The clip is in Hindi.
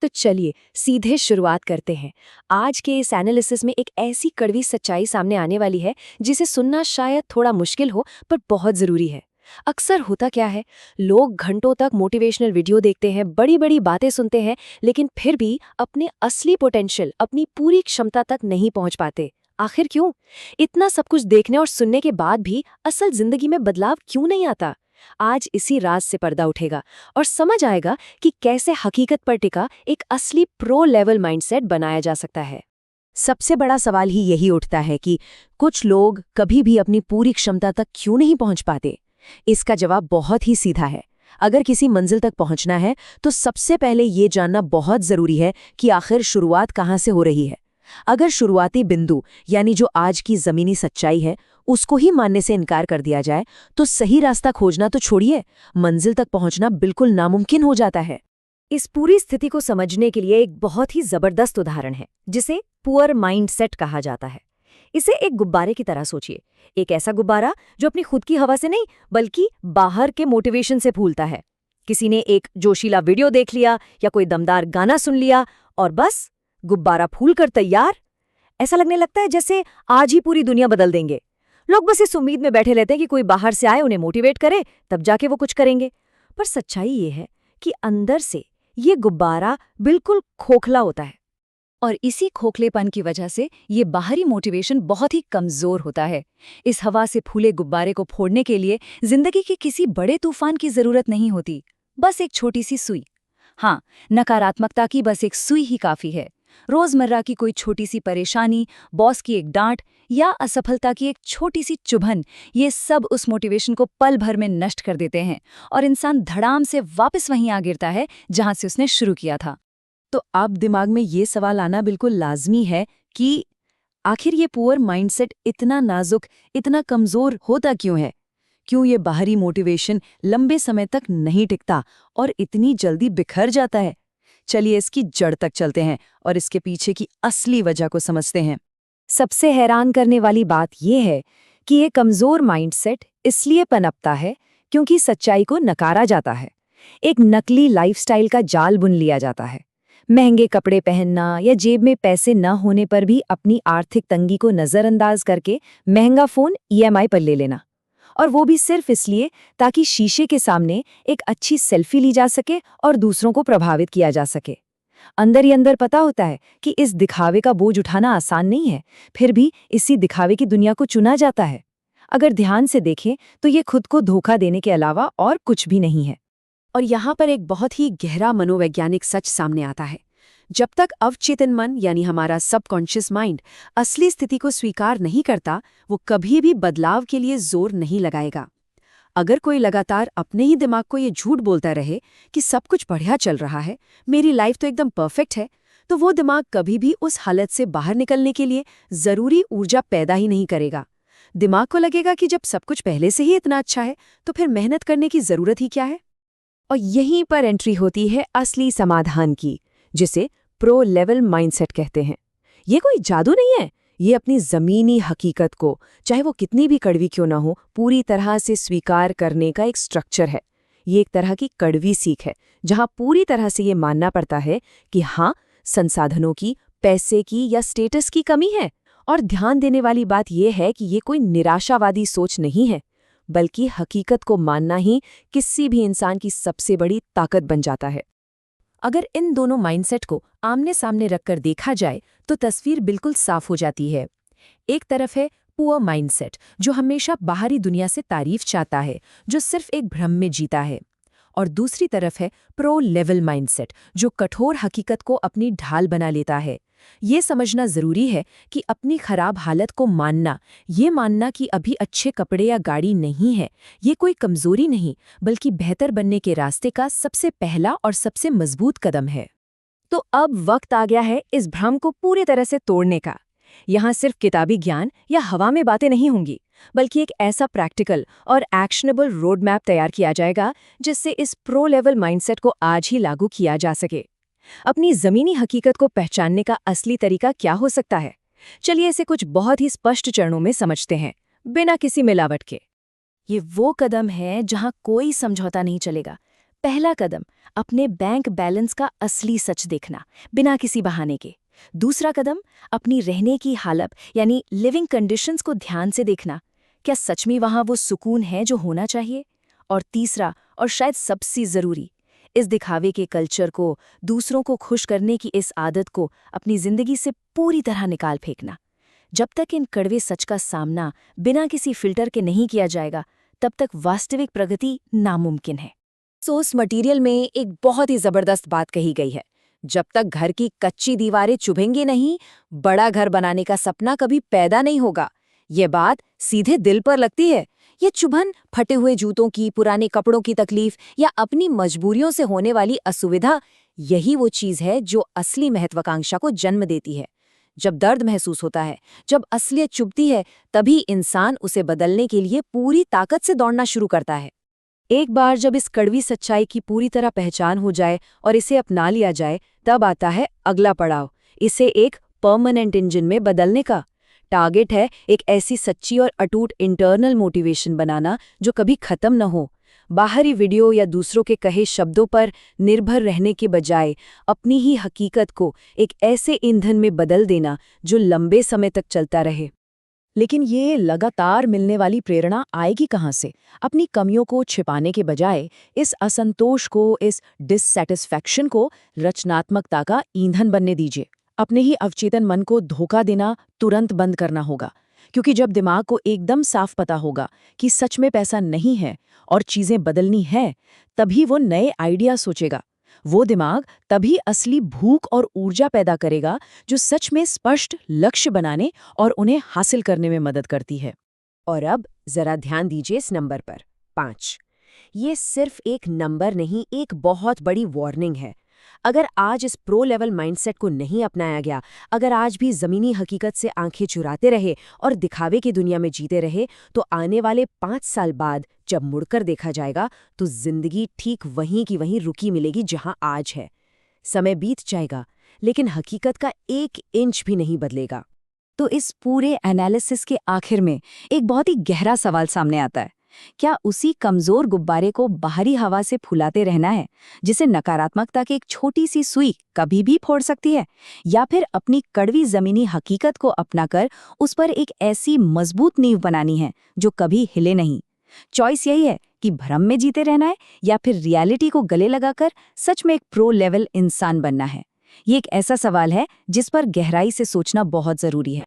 तो चलिए सीधे शुरुआत करते हैं। आज के इस एनालिसिस में एक ऐसी कड़वी सच्चाई सामने आने वाली है जिसे सुनना शायद थोड़ा मुश्किल हो पर बहुत ज़रूरी है। अक्सर होता क्या है, लोग घंटों तक मोटिवेशनल वीडियो देखते हैं, बड़ी बड़ी बातें सुनते हैं, लेकिन फिर भी अपने असली पोटेंशियल, अपनी पूरी क्षमता तक नहीं पहुंच पाते। आखिर क्यों? इतना सब कुछ देखने और सुनने के बाद भी असल जिंदगी में बदलाव क्यों नहीं आता? आज इसी राज से पर्दा उठेगा और समझ आएगा कि कैसे हकीकत पर टिका एक असली प्रो लेवल माइंडसेट बनाया जा सकता है। सबसे बड़ा सवाल ही यही उठता है कि कुछ लोग कभी भी अपनी पूरी क्षमता तक क्यों नहीं पहुंच पाते। इसका जवाब बहुत ही सीधा है। अगर किसी मंजिल तक पहुंचना है तो सबसे पहले ये जानना बहुत जरूरी है कि आखिर शुरुआत कहाँ से हो रही है। अगर शुरुआती बिंदु यानी जो आज की जमीनी सच्चाई है उसको ही मानने से इनकार कर दिया जाए तो सही रास्ता खोजना तो छोड़िए, मंजिल तक पहुंचना बिल्कुल नामुमकिन हो जाता है। इस पूरी स्थिति को समझने के लिए एक बहुत ही जबरदस्त उदाहरण है जिसे पुअर माइंडसेट कहा जाता है। इसे एक गुब्बारे की तरह सोचिए, एक ऐसा गुब्बारा जो अपनी खुद की हवा से नहीं बल्कि बाहर के मोटिवेशन से फूलता है। किसी ने एक जोशीला वीडियो देख लिया या कोई दमदार गाना सुन लिया और बस गुब्बारा फूल कर तैयार। ऐसा लगने लगता है जैसे आज ही पूरी दुनिया बदल देंगे। लोग बस इस उम्मीद में बैठे रहते हैं कि कोई बाहर से आए उन्हें मोटिवेट करे, तब जाके वो कुछ करेंगे। पर सच्चाई ये है कि अंदर से ये गुब्बारा बिल्कुल खोखला होता है और इसी खोखलेपन की वजह से ये बाहरी मोटिवेशन बहुत ही कमजोर होता है। इस हवा से फूले गुब्बारे को फोड़ने के लिए जिंदगी के किसी बड़े तूफान की जरूरत नहीं होती, बस एक छोटी सी सुई। हाँ, नकारात्मकता की बस एक सुई ही काफी है। रोजमर्रा की कोई छोटी सी परेशानी, बॉस की एक डांट या असफलता की एक छोटी सी चुभन, ये सब उस मोटिवेशन को पल भर में नष्ट कर देते हैं और इंसान धड़ाम से वापस वहीं आ गिरता है जहां से उसने शुरू किया था। तो अब दिमाग में ये सवाल आना बिल्कुल लाजमी है कि आखिर ये पुअर माइंडसेट इतना नाजुक, इतना कमजोर होता क्यों है? क्यों ये बाहरी मोटिवेशन लंबे समय तक नहीं टिकता और इतनी जल्दी बिखर जाता है? चलिए इसकी जड़ तक चलते हैं और इसके पीछे की असली वजह को समझते हैं। सबसे हैरान करने वाली बात यह है कि ये कमजोर माइंडसेट इसलिए पनपता है क्योंकि सच्चाई को नकारा जाता है। एक नकली लाइफस्टाइल का जाल बुन लिया जाता है। महंगे कपड़े पहनना या जेब में पैसे न होने पर भी अपनी आर्थिक तंगी को नजरअंदाज करके महंगा फोन ईएमआई पर ले लेना, और वो भी सिर्फ इसलिए ताकि शीशे के सामने एक अच्छी सेल्फी ली जा सके और दूसरों को प्रभावित किया जा सके। अंदर ही अंदर पता होता है कि इस दिखावे का बोझ उठाना आसान नहीं है, फिर भी इसी दिखावे की दुनिया को चुना जाता है। अगर ध्यान से देखें तो ये खुद को धोखा देने के अलावा और कुछ भी नहीं है। और यहाँ पर एक बहुत ही गहरा मनोवैज्ञानिक सच सामने आता है। जब तक अवचेतन मन यानी हमारा सबकॉन्शियस माइंड असली स्थिति को स्वीकार नहीं करता, वो कभी भी बदलाव के लिए जोर नहीं लगाएगा। अगर कोई लगातार अपने ही दिमाग को ये झूठ बोलता रहे कि सब कुछ बढ़िया चल रहा है, मेरी लाइफ तो एकदम परफेक्ट है, तो वो दिमाग कभी भी उस हालत से बाहर निकलने के लिए जरूरी ऊर्जा पैदा ही नहीं करेगा। दिमाग को लगेगा कि जब सब कुछ पहले से ही इतना अच्छा है तो फिर मेहनत करने की जरूरत ही क्या है। और यहीं पर एंट्री होती है असली समाधान की, जिसे प्रो लेवल माइंडसेट कहते हैं। ये कोई जादू नहीं है, ये अपनी जमीनी हकीकत को, चाहे वो कितनी भी कड़वी क्यों ना हो, पूरी तरह से स्वीकार करने का एक स्ट्रक्चर है। ये एक तरह की कड़वी सीख है जहां पूरी तरह से ये मानना पड़ता है कि हाँ, संसाधनों की, पैसे की या स्टेटस की कमी है। और ध्यान देने वाली बात यह है कि ये कोई निराशावादी सोच नहीं है, बल्कि हकीकत को मानना ही किसी भी इंसान की सबसे बड़ी ताकत बन जाता है। अगर इन दोनों माइंडसेट को आमने सामने रखकर देखा जाए तो तस्वीर बिल्कुल साफ हो जाती है। एक तरफ है पुअर माइंडसेट जो हमेशा बाहरी दुनिया से तारीफ चाहता है, जो सिर्फ एक भ्रम में जीता है। और दूसरी तरफ है प्रो लेवल माइंडसेट जो कठोर हकीकत को अपनी ढाल बना लेता है। ये समझना जरूरी है कि अपनी खराब हालत को मानना, ये मानना कि अभी अच्छे कपड़े या गाड़ी नहीं है, ये कोई कमजोरी नहीं बल्कि बेहतर बनने के रास्ते का सबसे पहला और सबसे मजबूत कदम है। तो अब वक्त आ गया है इस भ्रम को पूरी तरह से तोड़ने का। यहाँ सिर्फ किताबी ज्ञान या हवा में बातें नहीं होंगी, बल्कि एक ऐसा प्रैक्टिकल और एक्शनेबल रोड मैप तैयार किया जाएगा जिससे इस प्रो लेवल माइंडसेट को आज ही लागू किया जा सके। अपनी जमीनी हकीकत को पहचानने का असली तरीका क्या हो सकता है? चलिए इसे कुछ बहुत ही स्पष्ट चरणों में समझते हैं, बिना किसी मिलावट के। ये वो कदम है जहां कोई समझौता नहीं चलेगा। पहला कदम, अपने बैंक बैलेंस का असली सच देखना, बिना किसी बहाने के। दूसरा कदम, अपनी रहने की हालत यानी लिविंग कंडीशंस को ध्यान से देखना। क्या सच में वहाँ वो सुकून है जो होना चाहिए? और तीसरा, और शायद सबसे ज़रूरी, इस दिखावे के कल्चर को, दूसरों को खुश करने की इस आदत को अपनी ज़िंदगी से पूरी तरह निकाल फेंकना। जब तक इन कड़वे सच का सामना बिना किसी फिल्टर के नहीं किया जाएगा, तब तक वास्तविक प्रगति नामुमकिन है। सोर्स मटेरियल में एक बहुत ही जबरदस्त बात कही गई है, जब तक घर की कच्ची दीवारें चुभेंगी नहीं, बड़ा घर बनाने का सपना कभी पैदा नहीं होगा। ये बात सीधे दिल पर लगती है। ये चुभन फटे हुए जूतों की, पुराने कपड़ों की तकलीफ या अपनी मजबूरियों से होने वाली असुविधा, यही वो चीज है जो असली महत्वाकांक्षा को जन्म देती है। जब दर्द महसूस होता है, जब असलियत चुभती है, तभी इंसान उसे बदलने के लिए पूरी ताकत से दौड़ना शुरू करता है। एक बार जब इस कड़वी सच्चाई की पूरी तरह पहचान हो जाए और इसे अपना लिया जाए, तब आता है अगला पड़ाव, इसे एक परमानेंट इंजन में बदलने का। टारगेट है एक ऐसी सच्ची और अटूट इंटरनल मोटिवेशन बनाना जो कभी खत्म न हो। बाहरी वीडियो या दूसरों के कहे शब्दों पर निर्भर रहने के बजाय अपनी ही हकीकत को एक ऐसे ईंधन में बदल देना जो लंबे समय तक चलता रहे। लेकिन ये लगातार मिलने वाली प्रेरणा आएगी कहाँ से? अपनी कमियों को छिपाने के बजाय इस असंतोष को, इस डिससैटिस्फैक्शन को रचनात्मकता का ईंधन बनने दीजिए। अपने ही अवचेतन मन को धोखा देना तुरंत बंद करना होगा, क्योंकि जब दिमाग को एकदम साफ पता होगा कि सच में पैसा नहीं है और चीजें बदलनी है, तभी वो नए आइडिया सोचेगा। वो दिमाग तभी असली भूख और ऊर्जा पैदा करेगा जो सच में स्पष्ट लक्ष्य बनाने और उन्हें हासिल करने में मदद करती है। और अब जरा ध्यान दीजिए इस नंबर पर 5। ये सिर्फ एक नंबर नहीं, एक बहुत बड़ी वार्निंग है। अगर आज इस प्रो लेवल माइंडसेट को नहीं अपनाया गया, अगर आज भी जमीनी हकीकत से आंखें चुराते रहे और दिखावे की दुनिया में जीते रहे, तो आने वाले 5 साल बाद जब मुड़कर देखा जाएगा तो जिंदगी ठीक वहीं की वहीं रुकी मिलेगी जहां आज है। समय बीत जाएगा, लेकिन हकीकत का 1 इंच भी नहीं बदलेगा। तो इस पूरे एनालिसिस के आखिर में एक बहुत ही गहरा सवाल सामने आता है। क्या उसी कमजोर गुब्बारे को बाहरी हवा से फुलाते रहना है, जिसे नकारात्मकता की एक छोटी सी सुई कभी भी फोड़ सकती है? या फिर अपनी कड़वी जमीनी हकीकत को अपनाकर उस पर एक ऐसी मजबूत नींव बनानी है जो कभी हिले नहीं? चॉइस यही है कि भ्रम में जीते रहना है या फिर रियलिटी को गले लगाकर सच में एक प्रो लेवल इंसान बनना है। ये एक ऐसा सवाल है जिस पर गहराई से सोचना बहुत जरूरी है।